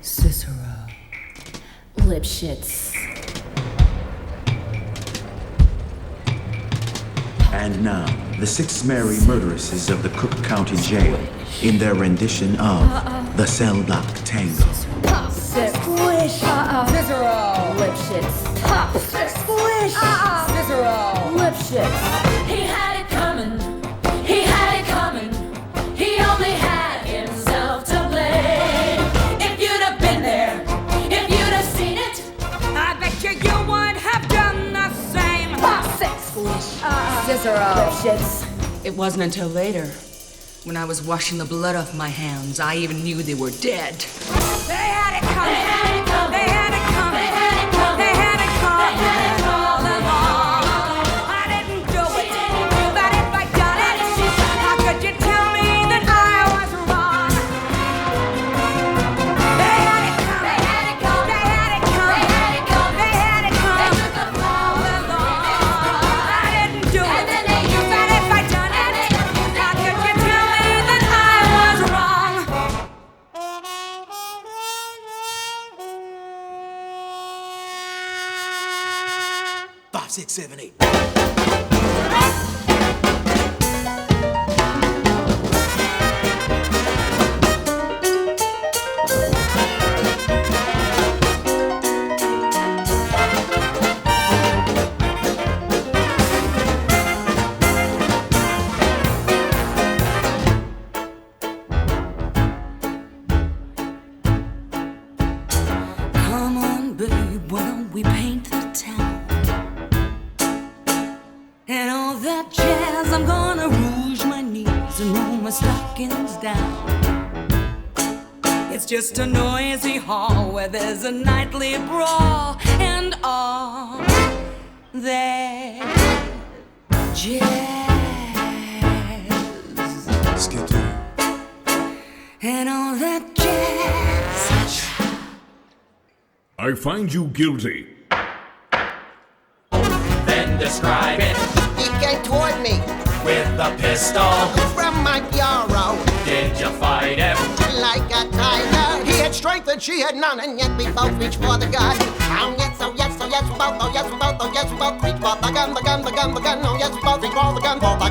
Cicero. Lipschitz. And now, the 6 merry murderesses of the Cook County Jail in their rendition of the Cell Block Tango. Squish. Cicero. Lipschitz. Squish. Cicero. Lipschitz. He had it coming. He had it coming. He only had himself to blame. If you'd have been there, if you'd have seen it, I bet you would have done the same. Squish. Cicero. Lipschitz. It wasn't until later, when I was washing the blood off my hands, I even knew they were dead. They had it coming. They had it coming. They had it coming. They had it coming. They had it coming. They had it all along. I didn't do it, but if I'd done it, how could you tell me that I was wrong? They had it coming. They had it coming. They had it coming. They had it coming. They had it coming. They took the fall along. I didn't do it, but if I'd done it, how could you tell me that I was wrong? 5, 6, 7, 8. Come on, babe, why don't we paint the town? And all that jazz, I'm gonna rouge my knees and roll my stockings down. It's just a noisy hall where there's a nightly brawl and all that jazz. Skittle. And all that jazz. I find you guilty. Then describe it He came toward me with a pistol. from my bureau Did you fight him? like a tiger. He had strength and she had none, and yet we both reached for the gun. Oh yes, oh yes, oh yes, we both, oh yes, we both, oh yes, we both reach for the gun, the gun, the gun, the gun. Oh yes, we both reach for the gun, for the